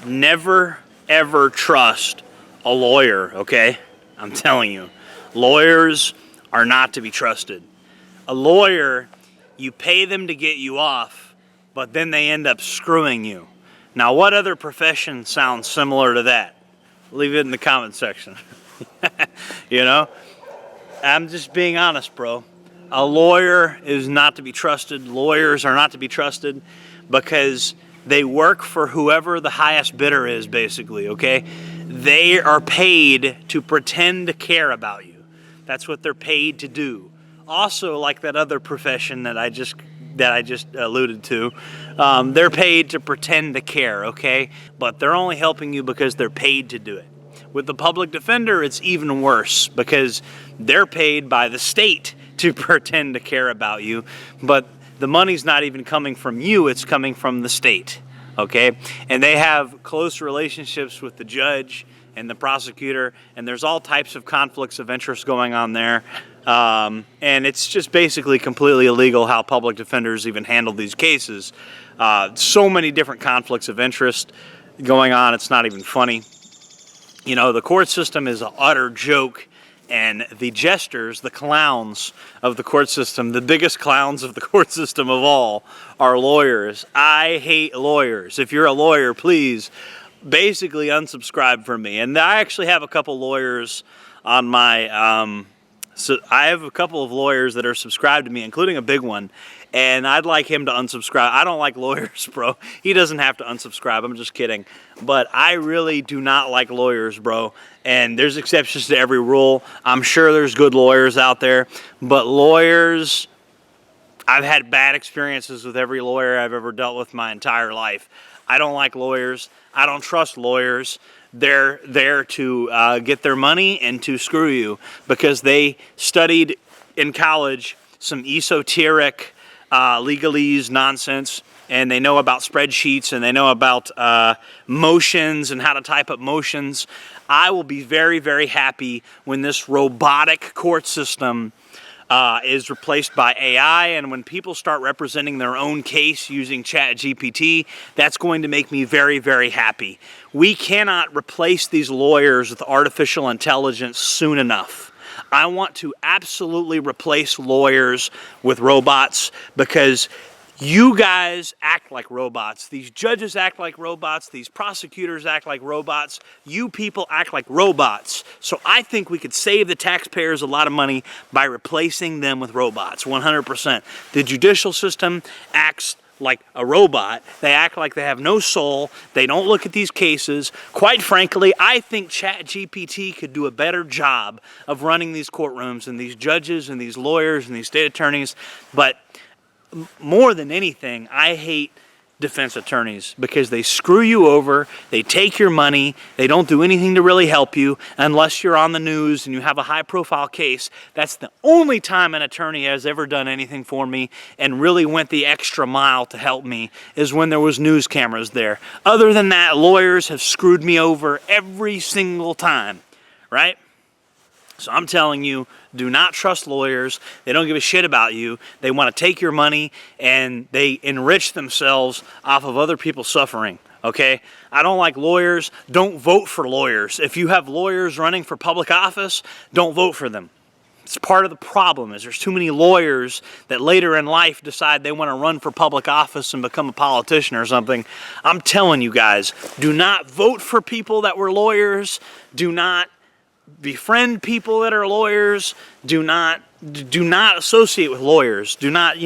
Never, ever trust a lawyer, okay? I'm telling you. Lawyers are not to be trusted. A lawyer, you pay them to get you off, but then they end up screwing you. Now, what other profession sounds similar to that? Leave it in the comment section. You know? I'm just being honest, bro. A lawyer is not to be trusted. Lawyers are not to be trusted because they work for whoever the highest bidder is, basically, okay? They are paid to pretend to care about you. That's what they're paid to do. Also, like that other profession that I just alluded to, they're paid to pretend to care, okay? But they're only helping you because they're paid to do it. With the public defender, it's even worse because they're paid by the state to pretend to care about you, but the money's not even coming from you, it's coming from the state, okay? And they have close relationships with the judge and the prosecutor, and there's all types of conflicts of interest going on there. And it's just basically completely illegal how public defenders even handle these cases. So many different conflicts of interest going on, it's not even funny. You know, the court system is an utter joke. And the jesters, the clowns of the court system, the biggest clowns of the court system of all, are lawyers. I hate lawyers. If you're a lawyer, please basically unsubscribe from me. And I actually have a couple lawyers on my, so I have a couple of lawyers that are subscribed to me, including a big one. And I'd like him to unsubscribe. I don't like lawyers, bro. He doesn't have to unsubscribe. I'm just kidding. But I really do not like lawyers, bro. And there's exceptions to every rule. I'm sure there's good lawyers out there. But lawyers, I've had bad experiences with every lawyer I've ever dealt with my entire life. I don't like lawyers. I don't trust lawyers. They're there to get their money and to screw you because they studied in college some esoteric legalese nonsense, and they know about spreadsheets, and they know about motions and how to type up motions. I will be very, very happy when this robotic court system is replaced by AI, and when people start representing their own case using ChatGPT, that's going to make me very, very happy. We cannot replace these lawyers with artificial intelligence soon enough. I want to absolutely replace lawyers with robots because you guys act like robots. These judges act like robots. These prosecutors act like robots. You people act like robots. So I think we could save the taxpayers a lot of money by replacing them with robots, 100%. The judicial system acts like a robot. They act like they have no soul. They don't look at these cases. Quite frankly, I think ChatGPT could do a better job of running these courtrooms and these judges and these lawyers and these state attorneys. But more than anything, I hate defense attorneys because they screw you over, they take your money, they don't do anything to really help you unless you're on the news and you have a high-profile case. That's the only time an attorney has ever done anything for me and really went the extra mile to help me is when there was news cameras there. Other than that, lawyers have screwed me over every single time, right? So I'm telling you, do not trust lawyers. They don't give a shit about you. They want to take your money and they enrich themselves off of other people's suffering, okay? I don't like lawyers. Don't vote for lawyers. If you have lawyers running for public office, don't vote for them. It's part of the problem is there's too many lawyers that later in life decide they want to run for public office and become a politician or something. I'm telling you guys, do not vote for people that were lawyers. Do not befriend people that are lawyers. Do not associate with lawyers. Do not,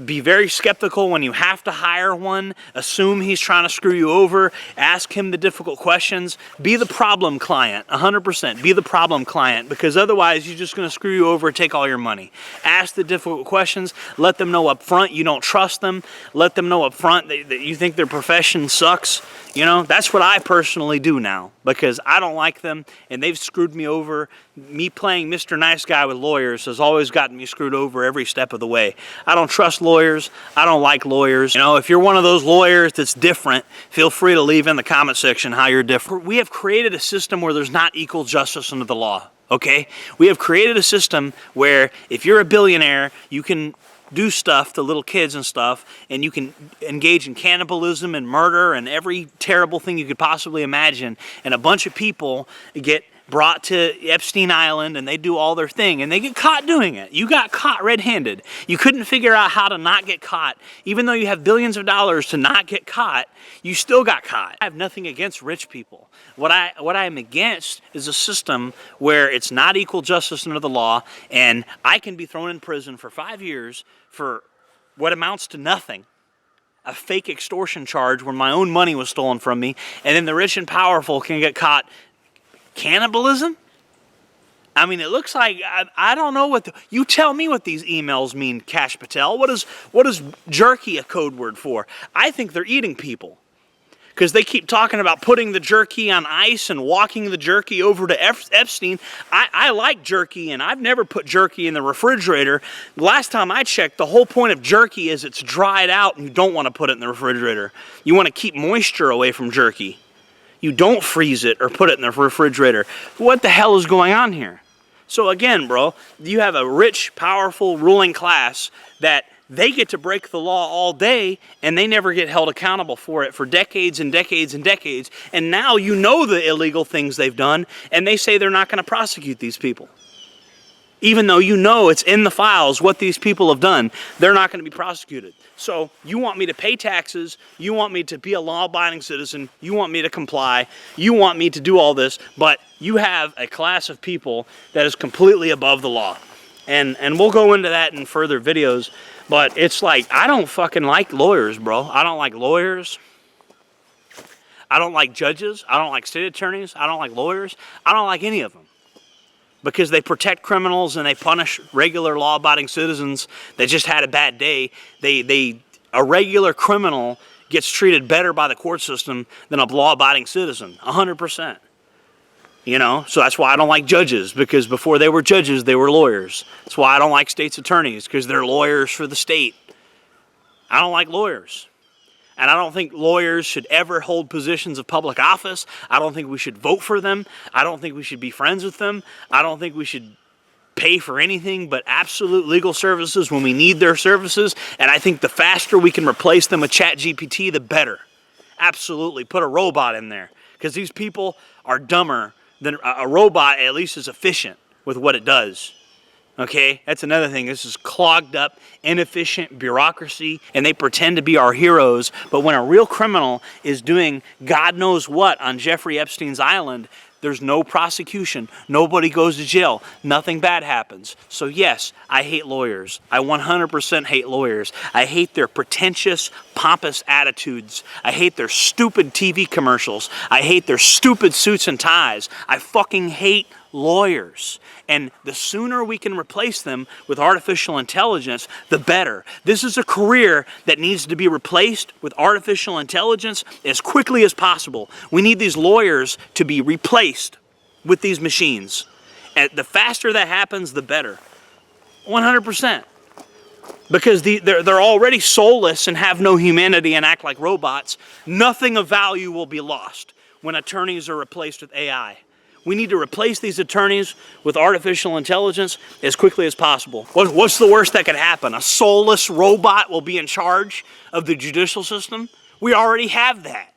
be very skeptical when you have to hire one. Assume he's trying to screw you over. Ask him the difficult questions. Be the problem client, 100%. Be the problem client because otherwise you're just going to screw you over and take all your money. Ask the difficult questions. Let them know up front you don't trust them. Let them know up front that you think their profession sucks. That's what I personally do now because I don't like them and they've screwed me over. Me playing Mr. Nice Guy with lawyers has always gotten me screwed over every step of the way. I don't trust lawyers. I don't like lawyers. If you're one of those lawyers that's different, feel free to leave in the comment section how you're different. We have created a system where there's not equal justice under the law, okay? We have created a system where if you're a billionaire, you can do stuff to little kids and stuff, and you can engage in cannibalism and murder and every terrible thing you could possibly imagine, and a bunch of people get brought to Epstein Island and they do all their thing and they get caught doing it. You got caught red-handed. You couldn't figure out how to not get caught. Even though you have billions of dollars to not get caught, you still got caught. I have nothing against rich people. What I am against is a system where it's not equal justice under the law, and I can be thrown in prison for 5 years for what amounts to nothing. A fake extortion charge where my own money was stolen from me, and then the rich and powerful can get caught. Cannibalism? I mean, it looks like, I don't know what, you tell me what these emails mean, Cash Patel. What is jerky a code word for? I think they're eating people. Because they keep talking about putting the jerky on ice and walking the jerky over to Epstein. I like jerky, and I've never put jerky in the refrigerator. Last time I checked, the whole point of jerky is it's dried out and you don't want to put it in the refrigerator. You want to keep moisture away from jerky. You don't freeze it or put it in the refrigerator. What the hell is going on here? So again, bro, you have a rich, powerful, ruling class that they get to break the law all day and they never get held accountable for it for decades and decades and decades. And now you know the illegal things they've done and they say they're not going to prosecute these people. Even though you know it's in the files what these people have done, they're not going to be prosecuted. So you want me to pay taxes, you want me to be a law-abiding citizen, you want me to comply, you want me to do all this, but you have a class of people that is completely above the law. And we'll go into that in further videos, but it's like, I don't fucking like lawyers, bro. I don't like lawyers. I don't like judges. I don't like state attorneys. I don't like lawyers. I don't like any of them. Because they protect criminals and they punish regular law-abiding citizens that just had a bad day. A regular criminal gets treated better by the court system than a law-abiding citizen, 100%. You know, so that's why I don't like judges, because before they were judges, they were lawyers. That's why I don't like state's attorneys, because they're lawyers for the state. I don't like lawyers. And I don't think lawyers should ever hold positions of public office. I don't think we should vote for them. I don't think we should be friends with them. I don't think we should pay for anything but absolute legal services when we need their services. And I think the faster we can replace them with ChatGPT, the better. Absolutely. Put a robot in there. Because these people are dumber than a robot, at least is efficient with what it does. Okay, that's another thing. This is clogged up, inefficient bureaucracy, and they pretend to be our heroes. But when a real criminal is doing God knows what on Jeffrey Epstein's island, there's no prosecution. Nobody goes to jail. Nothing bad happens. So yes, I hate lawyers. I 100% hate lawyers. I hate their pretentious, pompous attitudes. I hate their stupid TV commercials. I hate their stupid suits and ties. I fucking hate lawyers. And the sooner we can replace them with artificial intelligence, the better. This is a career that needs to be replaced with artificial intelligence as quickly as possible. We need these lawyers to be replaced with these machines. And the faster that happens, the better. 100%. Because they're already soulless and have no humanity and act like robots. Nothing of value will be lost when attorneys are replaced with AI. We need to replace these attorneys with artificial intelligence as quickly as possible. What's the worst that could happen? A soulless robot will be in charge of the judicial system? We already have that.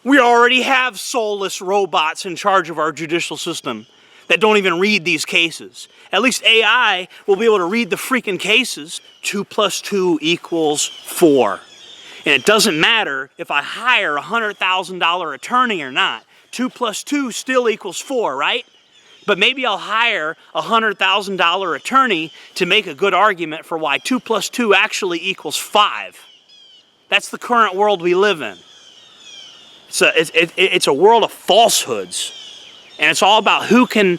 We already have soulless robots in charge of our judicial system that don't even read these cases. At least AI will be able to read the freaking cases. 2 + 2 = 4. And it doesn't matter if I hire a $100,000 attorney or not. 2 + 2 still equals 4, right? But maybe I'll hire a $100,000 attorney to make a good argument for why 2 + 2 actually equals 5. That's the current world we live in. It's a world of falsehoods. And it's all about who can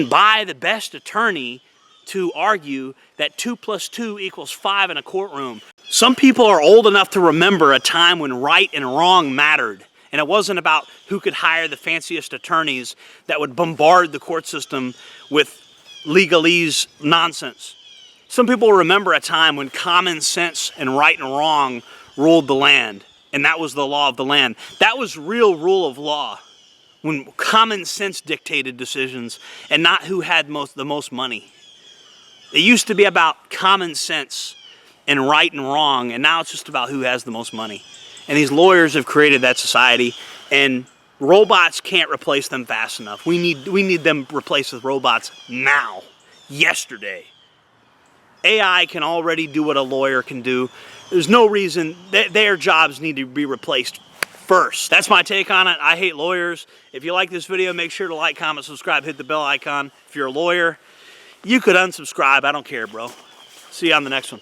buy the best attorney to argue that 2 + 2 = 5 in a courtroom. Some people are old enough to remember a time when right and wrong mattered. And it wasn't about who could hire the fanciest attorneys that would bombard the court system with legalese nonsense. Some people remember a time when common sense and right and wrong ruled the land. And that was the law of the land. That was real rule of law. When common sense dictated decisions and not who had the most money. It used to be about common sense and right and wrong, and now it's just about who has the most money. And these lawyers have created that society, and robots can't replace them fast enough. We need them replaced with robots now, yesterday. AI can already do what a lawyer can do. There's no reason their jobs need to be replaced first. That's my take on it. I hate lawyers. If you like this video, make sure to like, comment, subscribe, hit the bell icon. If you're a lawyer, you could unsubscribe. I don't care, bro. See you on the next one.